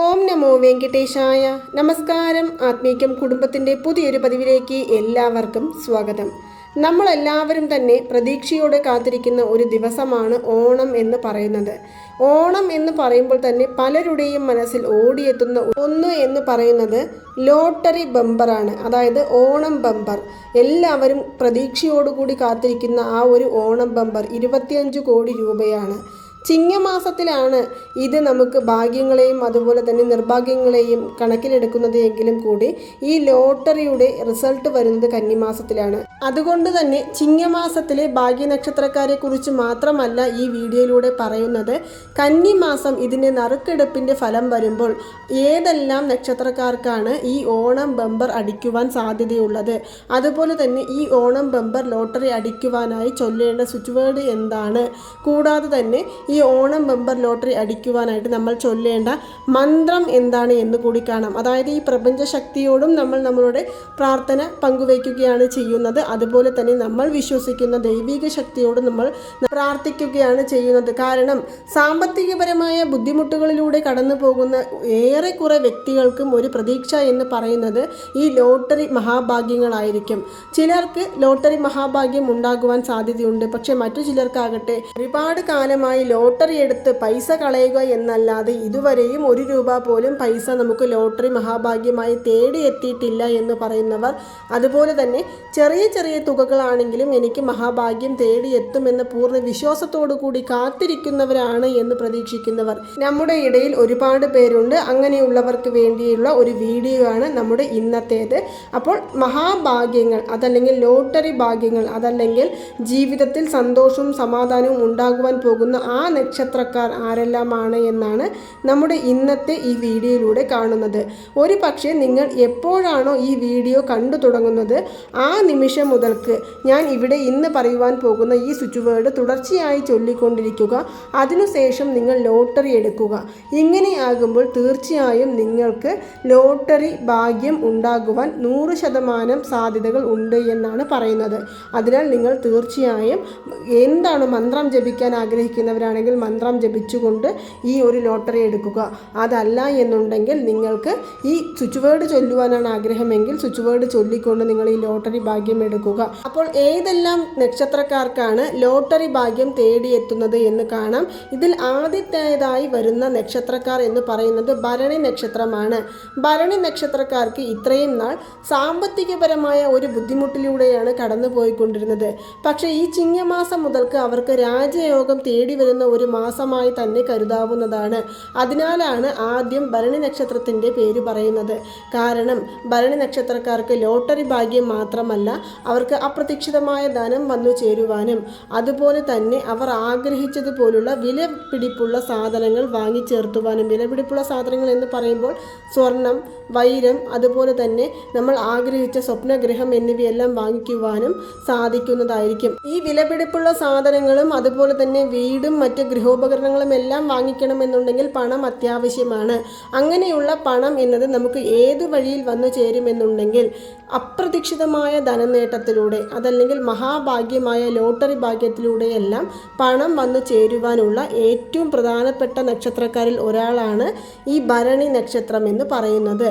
ഓം നമോ വെങ്കടേശായ. നമസ്കാരം. ആത്മീകം കുടുംബത്തിൻ്റെ പുതിയൊരു പതിവിലേക്ക് എല്ലാവർക്കും സ്വാഗതം. നമ്മളെല്ലാവരും തന്നെ പ്രതീക്ഷയോടെ കാത്തിരിക്കുന്ന ഒരു ദിവസമാണ് ഓണം എന്ന് പറയുന്നത്. ഓണം എന്ന് പറയുമ്പോൾ തന്നെ പലരുടെയും മനസ്സിൽ ഓടിയെത്തുന്ന ഒന്ന് എന്ന് പറയുന്നത് ലോട്ടറി ബമ്പറാണ്. അതായത് ഓണം ബമ്പർ. എല്ലാവരും പ്രതീക്ഷയോടുകൂടി കാത്തിരിക്കുന്ന ആ ഒരു ഓണം ബമ്പർ 25 കോടി രൂപയാണ്. ചിങ്ങമാസത്തിലാണ് ഇത് നമുക്ക് ഭാഗ്യങ്ങളെയും അതുപോലെ തന്നെ നിർഭാഗ്യങ്ങളെയും കണക്കിലെടുക്കുന്നത് എങ്കിലും കൂടി ഈ ലോട്ടറിയുടെ റിസൾട്ട് വരുന്നത് കന്നിമാസത്തിലാണ്. അതുകൊണ്ട് തന്നെ ചിങ്ങമാസത്തിലെ ഭാഗ്യനക്ഷത്രക്കാരെ കുറിച്ച് മാത്രമല്ല ഈ വീഡിയോയിലൂടെ പറയുന്നത്. കന്നിമാസം ഇതിൻ്റെ നറുക്കെടുപ്പിൻ്റെ ഫലം വരുമ്പോൾ ഏതെല്ലാം നക്ഷത്രക്കാർക്കാണ് ഈ ഓണം ബമ്പർ അടിക്കുവാൻ സാധ്യതയുള്ളത്, അതുപോലെ തന്നെ ഈ ഓണം ബമ്പർ ലോട്ടറി അടിക്കുവാനായി ചൊല്ലേണ്ട സ്വിച്ച് വേർഡ് എന്താണ്, കൂടാതെ തന്നെ ഈ ഓണം ബമ്പർ ലോട്ടറി അടിക്കുവാനായിട്ട് നമ്മൾ ചൊല്ലേണ്ട മന്ത്രം എന്താണ് എന്ന് കൂടി കാണാം. അതായത് ഈ പ്രപഞ്ച ശക്തിയോടും നമ്മൾ നമ്മളുടെ പ്രാർത്ഥന പങ്കുവയ്ക്കുകയാണ് ചെയ്യുന്നത്. അതുപോലെ തന്നെ നമ്മൾ വിശ്വസിക്കുന്ന ദൈവിക ശക്തിയോട് നമ്മൾ പ്രാർത്ഥിക്കുകയാണ് ചെയ്യുന്നത്. കാരണം സാമ്പത്തികപരമായ ബുദ്ധിമുട്ടുകളിലൂടെ കടന്നു പോകുന്ന ഏറെക്കുറെ വ്യക്തികൾക്കും ഒരു പ്രതീക്ഷ എന്ന് പറയുന്നത് ഈ ലോട്ടറി മഹാഭാഗ്യങ്ങളായിരിക്കും. ചിലർക്ക് ലോട്ടറി മഹാഭാഗ്യം ഉണ്ടാകുവാൻ സാധ്യതയുണ്ട്. പക്ഷെ മറ്റു ചിലർക്കാകട്ടെ ഒരുപാട് കാലമായി ലോട്ടറി എടുത്ത് പൈസ കളയുക എന്നല്ലാതെ ഇതുവരെയും 1 രൂപ പോലും പൈസ നമുക്ക് ലോട്ടറി മഹാഭാഗ്യമായി തേടിയെത്തിയിട്ടില്ല എന്ന് പറയുന്നവർ, അതുപോലെ തന്നെ ചെറിയ ചെറിയ തുകകളാണെങ്കിലും എനിക്ക് മഹാഭാഗ്യം തേടിയെത്തുമെന്ന പൂർണ്ണ വിശ്വാസത്തോടു കൂടി കാത്തിരിക്കുന്നവരാണ് എന്ന് പ്രതീക്ഷിക്കുന്നവർ നമ്മുടെ ഇടയിൽ ഒരുപാട് പേരുണ്ട്. അങ്ങനെയുള്ളവർക്ക് വേണ്ടിയുള്ള ഒരു വീഡിയോ ആണ് നമ്മുടെ ഇന്നത്തേത്. അപ്പോൾ മഹാഭാഗ്യങ്ങൾ അതല്ലെങ്കിൽ ലോട്ടറി ഭാഗ്യങ്ങൾ അതല്ലെങ്കിൽ ജീവിതത്തിൽ സന്തോഷവും സമാധാനവും ഉണ്ടാകുവാൻ പോകുന്ന ആ നക്ഷത്രക്കാർ ആരെല്ലാമാണ് എന്നാണ് നമ്മുടെ ഇന്നത്തെ ഈ വീഡിയോയിലൂടെ കാണുന്നത്. ഒരു പക്ഷേ നിങ്ങൾ എപ്പോഴാണോ ഈ വീഡിയോ കണ്ടു തുടങ്ങുന്നത് ആ നിമിഷം മുതൽക്ക് ഞാൻ ഇവിടെ ഇന്ന് പറയുവാൻ പോകുന്ന ഈ സ്വിച്ച് വേർഡ് തുടർച്ചയായി ചൊല്ലിക്കൊണ്ടിരിക്കുക. അതിനുശേഷം നിങ്ങൾ ലോട്ടറി എടുക്കുക. ഇങ്ങനെയാകുമ്പോൾ തീർച്ചയായും നിങ്ങൾക്ക് ലോട്ടറി ഭാഗ്യം ഉണ്ടാകുവാൻ 100% സാധ്യതകൾ ഉണ്ട് എന്നാണ് പറയുന്നത്. അതിനാൽ നിങ്ങൾ തീർച്ചയായും എന്താണ് മന്ത്രം ജപിക്കാൻ ആഗ്രഹിക്കുന്നവരാണെങ്കിൽ മന്ത്രം ജപിച്ചുകൊണ്ട് ഈ ഒരു ലോട്ടറി എടുക്കുക. അതല്ല എന്നുണ്ടെങ്കിൽ നിങ്ങൾക്ക് ഈ സ്വിച്ച് വേർഡ് ചൊല്ലുവാനാണ് ആഗ്രഹമെങ്കിൽ സ്വിച്ച് വേർഡ് ചൊല്ലിക്കൊണ്ട് നിങ്ങൾ ഈ ലോട്ടറി ഭാഗ്യം എടുക്കുക. അപ്പോൾ ഏതെല്ലാം നക്ഷത്രക്കാർക്കാണ് ലോട്ടറി ഭാഗ്യം തേടിയെത്തുന്നത് എന്ന് കാണാം. ഇതിൽ ആദ്യത്തേതായി വരുന്ന നക്ഷത്രക്കാർ എന്ന് പറയുന്നത് ഭരണി നക്ഷത്രമാണ്. ഭരണി നക്ഷത്രക്കാർക്ക് ഇത്രയും നാൾ സാമ്പത്തികപരമായ ഒരു ബുദ്ധിമുട്ടിലൂടെയാണ് കടന്നു പോയിക്കൊണ്ടിരുന്നത്. പക്ഷേ ഈ ചിങ്ങമാസം മുതൽക്ക് അവർക്ക് രാജയോഗം തേടി വരുന്ന ഒരു മാസമായി തന്നെ കരുതാവുന്നതാണ്. അതിനാലാണ് ആദ്യം ഭരണി നക്ഷത്രത്തിൻ്റെ പേര് പറയുന്നത്. കാരണം ഭരണി നക്ഷത്രക്കാർക്ക് ലോട്ടറി ഭാഗ്യം മാത്രമല്ല, അവർക്ക് അപ്രതീക്ഷിതമായ ധനം വന്നു ചേരുവാനും അതുപോലെ തന്നെ അവർ ആഗ്രഹിച്ചതുപോലുള്ള വിലപിടിപ്പുള്ള സാധനങ്ങൾ വാങ്ങിച്ചേർത്തുവാനും. വിലപിടിപ്പുള്ള സാധനങ്ങൾ എന്ന് പറയുമ്പോൾ സ്വർണം, വൈരം, അതുപോലെ തന്നെ നമ്മൾ ആഗ്രഹിച്ച സ്വപ്നഗ്രഹം എന്നിവയെല്ലാം വാങ്ങിക്കുവാനും സാധിക്കുന്നതായിരിക്കും. ഈ വിലപിടിപ്പുള്ള സാധനങ്ങളും അതുപോലെ തന്നെ വീടും മറ്റ് ഗൃഹോപകരണങ്ങളും എല്ലാം വാങ്ങിക്കണമെന്നുണ്ടെങ്കിൽ പണം അത്യാവശ്യമാണ്. അങ്ങനെയുള്ള പണം എന്നത് നമുക്ക് ഏതു വഴിയിൽ വന്നു ചേരുമെന്നുണ്ടെങ്കിൽ അപ്രതീക്ഷിതമായ ധനനേട്ടത്തിലൂടെ അതല്ലെങ്കിൽ മഹാഭാഗ്യമായ ലോട്ടറി ഭാഗ്യത്തിലൂടെയെല്ലാം പണം വന്നു ചേരുവാനുള്ള ഏറ്റവും പ്രധാനപ്പെട്ട നക്ഷത്രക്കാരിൽ ഒരാളാണ് ഈ ഭരണി നക്ഷത്രം എന്ന് പറയുന്നത്.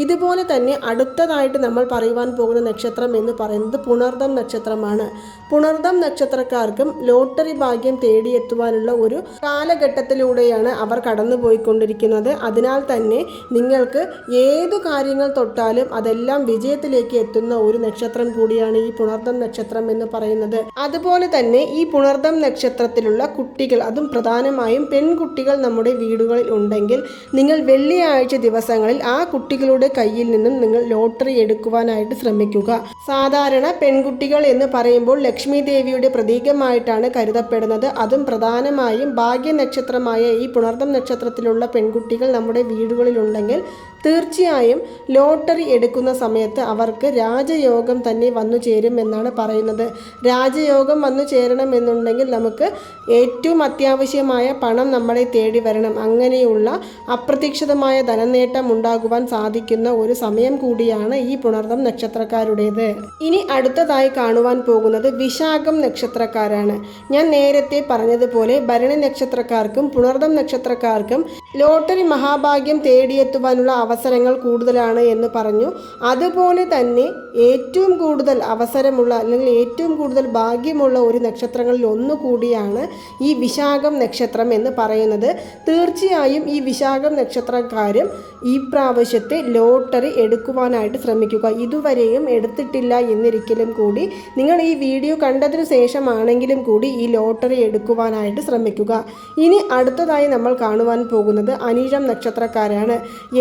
ഇതുപോലെ തന്നെ അടുത്തതായിട്ട് നമ്മൾ പറയുവാൻ പോകുന്ന നക്ഷത്രം എന്ന് പറയുന്നത് പുണർദം നക്ഷത്രമാണ്. പുണർദം നക്ഷത്രക്കാർക്കും ലോട്ടറി ഭാഗ്യം തേടിയെത്തുവാനുള്ള ഒരു കാലഘട്ടത്തിലൂടെയാണ് അവർ കടന്നുപോയിക്കൊണ്ടിരിക്കുന്നത്. അതിനാൽ തന്നെ നിങ്ങൾക്ക് ഏതു കാര്യങ്ങൾ തൊട്ടാലും അതെല്ലാം വിജയത്തിലേക്ക് എത്തുന്ന ഒരു നക്ഷത്രം കൂടിയാണ് ഈ പുണർദം നക്ഷത്രം എന്ന് പറയുന്നത്. അതുപോലെ തന്നെ ഈ പുണർദം നക്ഷത്രത്തിലുള്ള കുട്ടികൾ, അതും പ്രധാനമായും പെൺകുട്ടികൾ നമ്മുടെ വീടുകളിൽ ഉണ്ടെങ്കിൽ നിങ്ങൾ വെള്ളിയാഴ്ച ദിവസങ്ങളിൽ ആ കുട്ടികളുടെ കയ്യിൽ നിന്നും നിങ്ങൾ ലോട്ടറി എടുക്കുവാനായിട്ട് ശ്രമിക്കുക. സാധാരണ പെൺകുട്ടികൾ എന്ന് പറയുമ്പോൾ ലക്ഷ്മി ദേവിയുടെ പ്രതീകമായിട്ടാണ് കരുതപ്പെടുന്നത്. അതും പ്രധാനമായും ഭാഗ്യ നക്ഷത്രമായ ഈ പുണർദം നക്ഷത്രത്തിലുള്ള പെൺകുട്ടികൾ നമ്മുടെ വീടുകളിൽ ഉണ്ടെങ്കിൽ തീർച്ചയായും ലോട്ടറി എടുക്കുന്ന സമയത്ത് അവർക്ക് രാജയോഗം തന്നെ വന്നു ചേരും എന്നാണ് പറയുന്നത്. രാജയോഗം വന്നു ചേരണമെന്നുണ്ടെങ്കിൽ നമുക്ക് ഏറ്റവും അത്യാവശ്യമായ പണം നമ്മളെ തേടി വരണം. അങ്ങനെയുള്ള അപ്രതീക്ഷിതമായ ധനനേട്ടം ഉണ്ടാകുവാൻ സാധിക്കും സമ്പാദിക്കുന്ന ഒരു സമയം കൂടിയാണ് ഈ പുണർദം നക്ഷത്രക്കാരുടേത്. ഇനി അടുത്തതായി കാണുവാൻ പോകുന്നത് വിശാഖം നക്ഷത്രക്കാരാണ്. ഞാൻ നേരത്തെ പറഞ്ഞതുപോലെ ഭരണി നക്ഷത്രക്കാർക്കും പുണർദം നക്ഷത്രക്കാർക്കും ലോട്ടറി മഹാഭാഗ്യം തേടിയെത്തുവാനുള്ള അവസരങ്ങൾ കൂടുതലാണ് എന്ന് പറഞ്ഞു. അതുപോലെ തന്നെ ഏറ്റവും കൂടുതൽ അവസരമുള്ള അല്ലെങ്കിൽ ഏറ്റവും കൂടുതൽ ഭാഗ്യമുള്ള ഒരു നക്ഷത്രങ്ങളിൽ ഒന്നുകൂടിയാണ് ഈ വിശാഖം നക്ഷത്രം എന്ന് പറയുന്നത്. തീർച്ചയായും ഈ വിശാഖം നക്ഷത്രക്കാരും ഈ പ്രാവശ്യത്തെ ലോട്ടറി എടുക്കുവാനായിട്ട് ശ്രമിക്കുക. ഇതുവരെയും എടുത്തിട്ടില്ല എന്നിരിക്കലും കൂടി നിങ്ങൾ ഈ വീഡിയോ കണ്ടതിനു ശേഷമാണെങ്കിലും കൂടി ഈ ലോട്ടറി എടുക്കുവാനായിട്ട് ശ്രമിക്കുക. ഇനി അടുത്തതായി നമ്മൾ കാണുവാൻ പോകുന്നത് അനിഴം നക്ഷത്രക്കാരാണ്.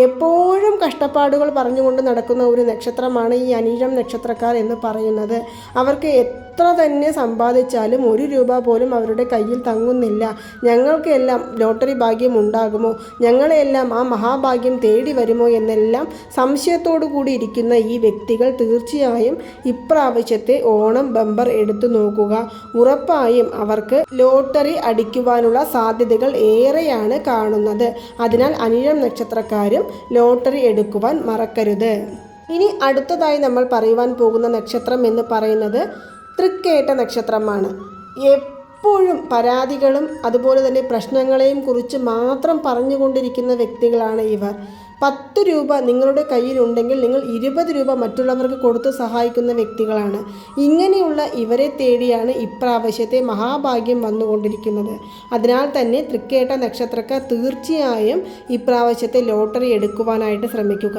എപ്പോഴും കഷ്ടപ്പാടുകൾ പറഞ്ഞുകൊണ്ട് നടക്കുന്ന ഒരു നക്ഷത്രമാണ് ഈ അനിഴം നക്ഷത്രക്കാർ എന്ന് പറയുന്നത്. അവർക്ക് എത്ര തന്നെ സമ്പാദിച്ചാലും 1 രൂപ പോലും അവരുടെ കയ്യിൽ തങ്ങുന്നില്ല. ഞങ്ങൾക്ക് എല്ലാം ലോട്ടറി ഭാഗ്യം ഉണ്ടാകുമോ, ഞങ്ങളെല്ലാം ആ മഹാഭാഗ്യം തേടി വരുമോ എന്നെല്ലാം സംശയത്തോടു കൂടി ഇരിക്കുന്ന ഈ വ്യക്തികൾ തീർച്ചയായും ഇപ്രാവശ്യത്തെ ഓണം ബമ്പർ എടുത്തു നോക്കുക. ഉറപ്പായും അവർക്ക് ലോട്ടറി അടിക്കുവാനുള്ള സാധ്യതകൾ ഏറെയാണ് കാണുന്നത്. അതിനാൽ അനിഴം നക്ഷത്രക്കാരും ലോട്ടറി എടുക്കുവാൻ മറക്കരുത്. ഇനി അടുത്തതായി നമ്മൾ പറയുവാൻ പോകുന്ന നക്ഷത്രം എന്ന് പറയുന്നത് തൃക്കേട്ട നക്ഷത്രമാണ്. എപ്പോഴും പരാതികളും അതുപോലെ തന്നെ പ്രശ്നങ്ങളെയും കുറിച്ച് മാത്രം പറഞ്ഞുകൊണ്ടിരിക്കുന്ന വ്യക്തികളാണ് ഇവർ. 10 രൂപ നിങ്ങളുടെ കയ്യിലുണ്ടെങ്കിൽ നിങ്ങൾ 20 രൂപ മറ്റുള്ളവർക്ക് കൊടുത്ത് സഹായിക്കുന്ന വ്യക്തികളാണ്. ഇങ്ങനെയുള്ള ഇവരെ തേടിയാണ് ഇപ്രാവശ്യത്തെ മഹാഭാഗ്യം വന്നുകൊണ്ടിരിക്കുന്നത്. അതിനാൽ തന്നെ തൃക്കേട്ട നക്ഷത്രക്കാർ തീർച്ചയായും ഇപ്രാവശ്യത്തെ ലോട്ടറി എടുക്കുവാനായിട്ട് ശ്രമിക്കുക.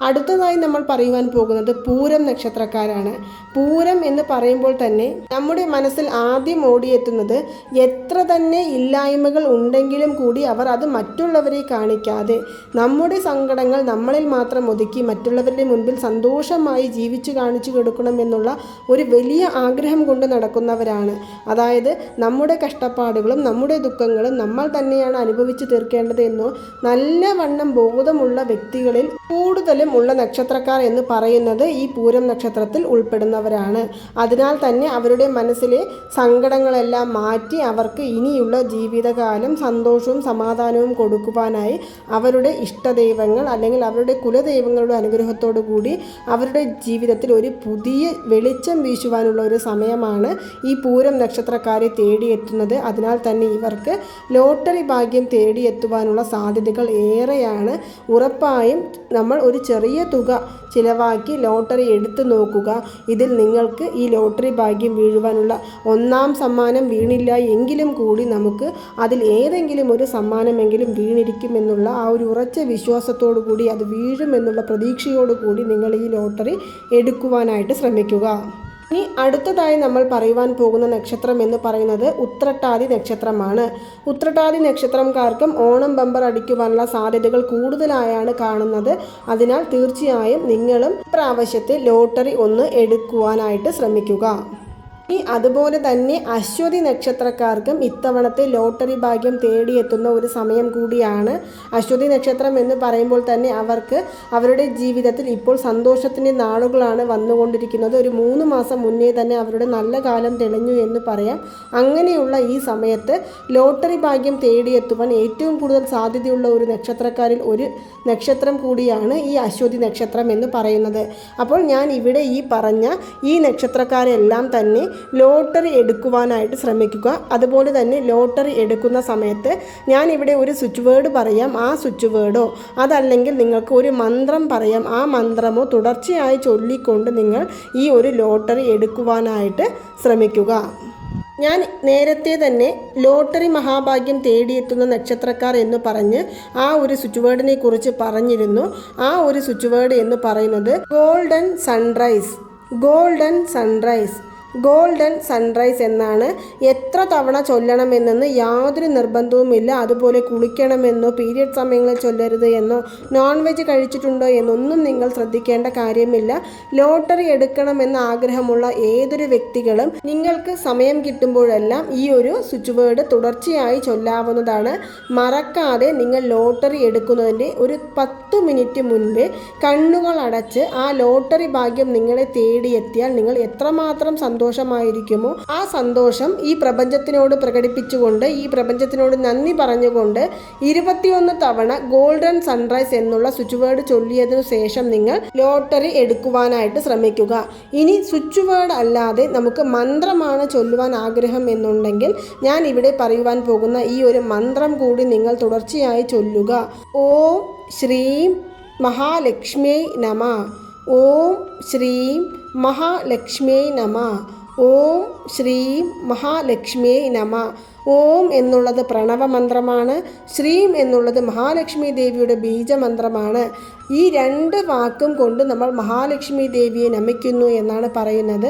അടുത്തതായി നമ്മൾ പറയുവാൻ പോകുന്നത് പൂരം നക്ഷത്രക്കാരാണ്. പൂരം എന്ന് പറയുമ്പോൾ തന്നെ നമ്മുടെ മനസ്സിൽ ആദ്യം ഓടിയെത്തുന്നത് എത്ര തന്നെ ഇല്ലായ്മകൾ ഉണ്ടെങ്കിലും കൂടി അവർ അത് മറ്റുള്ളവരെ കാണിക്കാതെ നമ്മുടെ സങ്കടങ്ങൾ നമ്മളിൽ മാത്രം ഒതുക്കി മറ്റുള്ളവരുടെ മുൻപിൽ സന്തോഷമായി ജീവിച്ചു കാണിച്ചു കൊടുക്കണമെന്നുള്ള ഒരു വലിയ ആഗ്രഹം കൊണ്ട് നടക്കുന്നവരാണ്. അതായത് നമ്മുടെ കഷ്ടപ്പാടുകളും നമ്മുടെ ദുഃഖങ്ങളും നമ്മൾ തന്നെയാണ് അനുഭവിച്ചു തീർക്കേണ്ടത് എന്നോ നല്ലവണ്ണം ബോധമുള്ള വ്യക്തികളിൽ കൂടുതലും ഉള്ള നക്ഷത്രക്കാർ എന്ന് പറയുന്നത് ഈ പൂരം നക്ഷത്രത്തിൽ ഉൾപ്പെടുന്നവരാണ്. അതിനാൽ തന്നെ അവരുടെ മനസ്സിലെ സങ്കടങ്ങളെല്ലാം മാറ്റി അവർക്ക് ഇനിയുള്ള ജീവിതകാലം സന്തോഷവും സമാധാനവും കൊടുക്കുവാനായി അവരുടെ ഇഷ്ടദൈവങ്ങൾ അല്ലെങ്കിൽ അവരുടെ കുലദൈവങ്ങളുടെ അനുഗ്രഹത്തോടു കൂടി അവരുടെ ജീവിതത്തിൽ ഒരു പുതിയ വെളിച്ചം വീശുവാനുള്ള ഒരു സമയമാണ് ഈ പൂരം നക്ഷത്രക്കാരെ തേടിയെത്തുന്നത്. അതിനാൽ തന്നെ ഇവർക്ക് ലോട്ടറി ഭാഗ്യം തേടിയെത്തുവാനുള്ള സാധ്യതകൾ ഏറെയാണ്. ഉറപ്പായും നമ്മൾ ഒരു ചെറിയ തുക ചിലവാക്കി ലോട്ടറി എടുത്തു നോക്കുക. ഇതിൽ നിങ്ങൾക്ക് ഈ ലോട്ടറി ഭാഗ്യം വീഴുവാനുള്ള 1-ാം സമ്മാനം വീണില്ല എങ്കിലും കൂടി നമുക്ക് അതിൽ ഏതെങ്കിലും ഒരു സമ്മാനമെങ്കിലും വീണിരിക്കുമെന്നുള്ള ആ ഒരു ഉറച്ച വിശ്വാസത്തോടു കൂടി അത് വീഴുമെന്നുള്ള പ്രതീക്ഷയോടു കൂടി നിങ്ങൾ ഈ ലോട്ടറി എടുക്കുവാനായിട്ട് ശ്രമിക്കുക. ഇനി അടുത്തതായി നമ്മൾ പറയുവാൻ പോകുന്ന നക്ഷത്രം എന്ന് പറയുന്നത് ഉത്രട്ടാതി നക്ഷത്രമാണ്. ഉത്രട്ടാതി നക്ഷത്രക്കാർക്കും ഓണം ബമ്പർ അടിക്കുവാനുള്ള സാധ്യതകൾ കൂടുതലായാണ് കാണുന്നത്. അതിനാൽ തീർച്ചയായും നിങ്ങളും പ്രാവശ്യത്തെ ലോട്ടറി ഒന്ന് എടുക്കുവാനായിട്ട് ശ്രമിക്കുക. അതുപോലെ തന്നെ അശ്വതി നക്ഷത്രക്കാർക്കും ഇത്തവണത്തെ ലോട്ടറി ഭാഗ്യം തേടിയെത്തുന്ന ഒരു സമയം കൂടിയാണ്. അശ്വതി നക്ഷത്രം എന്ന് പറയുമ്പോൾ തന്നെ അവർക്ക് അവരുടെ ജീവിതത്തിൽ ഇപ്പോൾ സന്തോഷത്തിൻ്റെ നാളുകളാണ് വന്നുകൊണ്ടിരിക്കുന്നത്. ഒരു 3 മാസം മുന്നേ തന്നെ അവരുടെ നല്ല കാലം തെളിഞ്ഞു എന്ന് പറയാം. അങ്ങനെയുള്ള ഈ സമയത്ത് ലോട്ടറി ഭാഗ്യം തേടിയെത്തുവാൻ ഏറ്റവും കൂടുതൽ സാധ്യതയുള്ള ഒരു നക്ഷത്രക്കാരിൽ ഒരു നക്ഷത്രം കൂടിയാണ് ഈ അശ്വതി നക്ഷത്രം എന്ന് പറയുന്നത്. അപ്പോൾ ഞാൻ ഇവിടെ ഈ പറഞ്ഞ ഈ നക്ഷത്രക്കാരെല്ലാം തന്നെ ലോട്ടറി എടുക്കുവാനായിട്ട് ശ്രമിക്കുക. അതുപോലെ തന്നെ ലോട്ടറി എടുക്കുന്ന സമയത്ത് ഞാൻ ഇവിടെ ഒരു സ്വിച്ച് വേർഡ് പറയാം. ആ സ്വിച്ച് വേർഡോ അതല്ലെങ്കിൽ നിങ്ങൾക്ക് ഒരു മന്ത്രം പറയാം. ആ മന്ത്രമോ തുടർച്ചയായി ചൊല്ലിക്കൊണ്ട് നിങ്ങൾ ഈ ഒരു ലോട്ടറി എടുക്കുവാനായിട്ട് ശ്രമിക്കുക. ഞാൻ നേരത്തെ തന്നെ ലോട്ടറി മഹാഭാഗ്യം തേടിയെത്തുന്ന നക്ഷത്രക്കാർ എന്ന് പറഞ്ഞ് ആ ഒരു സ്വിച്ച് വേർഡിനെ കുറിച്ച് പറഞ്ഞിരുന്നു. ആ ഒരു സ്വിച്ച് വേർഡ് എന്ന് പറയുന്നത് golden sunrise. Golden sunrise golden sunrise എന്നാണ്. എത്ര തവണ ചൊല്ലണമെന്നൊന്ന് യാതൊരു നിർബന്ധവുമില്ല. അതുപോലെ കുളിക്കണമെന്നോ പീരിയഡ് സമയങ്ങളിൽ ചൊല്ലരുത് എന്നോ നോൺ വെജ് കഴിച്ചിട്ടുണ്ടോ എന്നൊന്നും നിങ്ങൾ ശ്രദ്ധിക്കേണ്ട കാര്യമില്ല. ലോട്ടറി എടുക്കണമെന്ന ആഗ്രഹമുള്ള ഏതൊരു വ്യക്തികളും നിങ്ങൾക്ക് സമയം കിട്ടുമ്പോഴെല്ലാം ഈ ഒരു സ്വിച്ച് വേർഡ് തുടർച്ചയായി ചൊല്ലാവുന്നതാണ്. മറക്കാതെ നിങ്ങൾ ലോട്ടറി എടുക്കുന്നതിൻ്റെ ഒരു 10 മിനിറ്റ് മുൻപേ കണ്ണുകൾ അടച്ച് ആ ലോട്ടറി ഭാഗ്യം നിങ്ങളെ തേടിയെത്തിയാൽ നിങ്ങൾ എത്രമാത്രം സന്തോഷമായിരിക്കുമോ ആ സന്തോഷം ഈ പ്രപഞ്ചത്തിനോട് പ്രകടിപ്പിച്ചുകൊണ്ട്, ഈ പ്രപഞ്ചത്തിനോട് നന്ദി പറഞ്ഞുകൊണ്ട് 21 തവണ ഗോൾഡൻ സൺറൈസ് എന്നുള്ള സ്വിച്ച് വേർഡ് ചൊല്ലിയതിനു ശേഷം നിങ്ങൾ ലോട്ടറി എടുക്കുവാനായിട്ട് ശ്രമിക്കുക. ഇനി സ്വിച്ച് വേർഡ് അല്ലാതെ നമുക്ക് മന്ത്രമാണ് ചൊല്ലുവാൻ ആഗ്രഹം എന്നുണ്ടെങ്കിൽ ഞാൻ ഇവിടെ പറയുവാൻ പോകുന്ന ഈ ഒരു മന്ത്രം കൂടി നിങ്ങൾ തുടർച്ചയായി ചൊല്ലുക. ഓം ശ്രീം മഹാലക്ഷ്മിയൈ നമഃ. ഓം ശ്രീം മഹാലക്ഷ്മിയൈ നമഃ. ഓം ശ്രീം മഹാലക്ഷ്മിയൈ നമഃ. ഓം എന്നുള്ളത് പ്രണവ മന്ത്രമാണ്. ശ്രീം എന്നുള്ളത് മഹാലക്ഷ്മി ദേവിയുടെ ബീജമന്ത്രമാണ്. ഈ 2 വാക്കും കൊണ്ട് നമ്മൾ മഹാലക്ഷ്മി ദേവിയെ നമിക്കുന്നു എന്നാണ് പറയുന്നത്.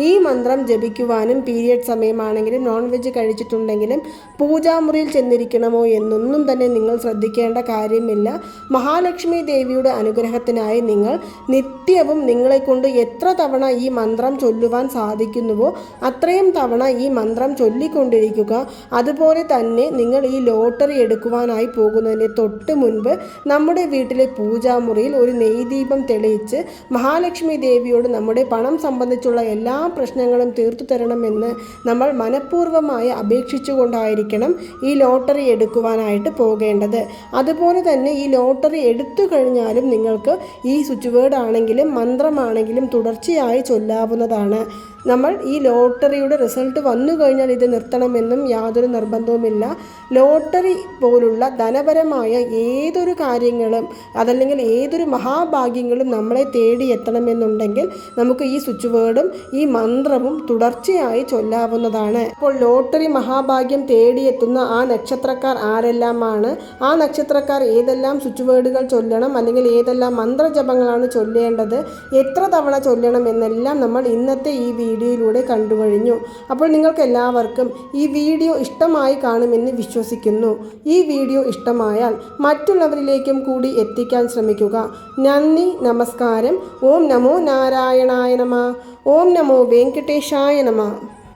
ഈ മന്ത്രം ജപിക്കുവാനും പീരിയഡ് സമയമാണെങ്കിലും നോൺ വെജ് കഴിച്ചിട്ടുണ്ടെങ്കിലും പൂജാമുറിയിൽ ചെന്നിരിക്കണമോ എന്നൊന്നും തന്നെ നിങ്ങൾ ശ്രദ്ധിക്കേണ്ട കാര്യമില്ല. മഹാലക്ഷ്മി ദേവിയുടെ അനുഗ്രഹത്തിനായി നിങ്ങൾ നിത്യവും നിങ്ങളെക്കൊണ്ട് എത്ര തവണ ഈ മന്ത്രം ചൊല്ലുവാൻ സാധിക്കുന്നുവോ അത്രയും തവണ ഈ മന്ത്രം ചൊല്ലിക്കൊണ്ടിരിക്കുക. അതുപോലെ തന്നെ നിങ്ങൾ ഈ ലോട്ടറി എടുക്കുവാനായി പോകുന്നതിന് തൊട്ട് മുൻപ് നമ്മുടെ വീട്ടിലെ പൂജാമുറിയിൽ ഒരു നെയ്ദീപം തെളിയിച്ച് മഹാലക്ഷ്മി ദേവിയോട് നമ്മുടെ പണം സംബന്ധിച്ചുള്ള എല്ലാ പ്രശ്നങ്ങളും തീർത്തു തരണമെന്ന് നമ്മൾ മനഃപൂർവ്വമായി അപേക്ഷിച്ചുകൊണ്ടായിരിക്കണം ഈ ലോട്ടറി എടുക്കുവാനായിട്ട് പോകേണ്ടത്. അതുപോലെ തന്നെ ഈ ലോട്ടറി എടുത്തു കഴിഞ്ഞാലും നിങ്ങൾക്ക് ഈ സ്വിച്ച് വേർഡ് ആണെങ്കിലും മന്ത്രമാണെങ്കിലും തുടർച്ചയായി ചൊല്ലാവുന്നതാണ്. നമ്മൾ ഈ ലോട്ടറിയുടെ റിസൾട്ട് വന്നു കഴിഞ്ഞാൽ ഇത് നിർത്തണമെന്നും യാതൊരു നിർബന്ധവുമില്ല. ലോട്ടറി പോലുള്ള ധനപരമായ ഏതൊരു കാര്യങ്ങളും അതല്ലെങ്കിൽ ഏതൊരു മഹാഭാഗ്യങ്ങളും നമ്മളെ തേടി എത്തണമെന്നുണ്ടെങ്കിൽ നമുക്ക് ഈ സ്വിച്ച് വേർഡും ഈ മന്ത്രവും തുടർച്ചയായി ചൊല്ലാവുന്നതാണ്. അപ്പോൾ ലോട്ടറി മഹാഭാഗ്യം തേടിയെത്തുന്ന ആ നക്ഷത്രക്കാർ ആരെല്ലാമാണ്, ആ നക്ഷത്രക്കാർ ഏതെല്ലാം സ്വിച്ച് വേർഡുകൾ ചൊല്ലണം അല്ലെങ്കിൽ ഏതെല്ലാം മന്ത്രജപങ്ങളാണ് ചൊല്ലേണ്ടത്, എത്ര തവണ ചൊല്ലണം എന്നെല്ലാം നമ്മൾ ഇന്നത്തെ ഈ വീഡിയോയിലൂടെ കണ്ടുകഴിഞ്ഞു. അപ്പോൾ നിങ്ങൾക്ക് എല്ലാവർക്കും ഈ വീഡിയോ ഇഷ്ടമായി കാണുമെന്ന് വിശ്വസിക്കുന്നു. ഈ വീഡിയോ ഇഷ്ടമായാൽ മറ്റുള്ളവരിലേക്കും കൂടി എത്തിക്കാൻ ശ്രമിക്കുക. നന്ദി, നമസ്കാരം. ഓം നമോ നാരായണായ നമഃ. ഓം നമോ വെങ്കടേശായ നമഃ.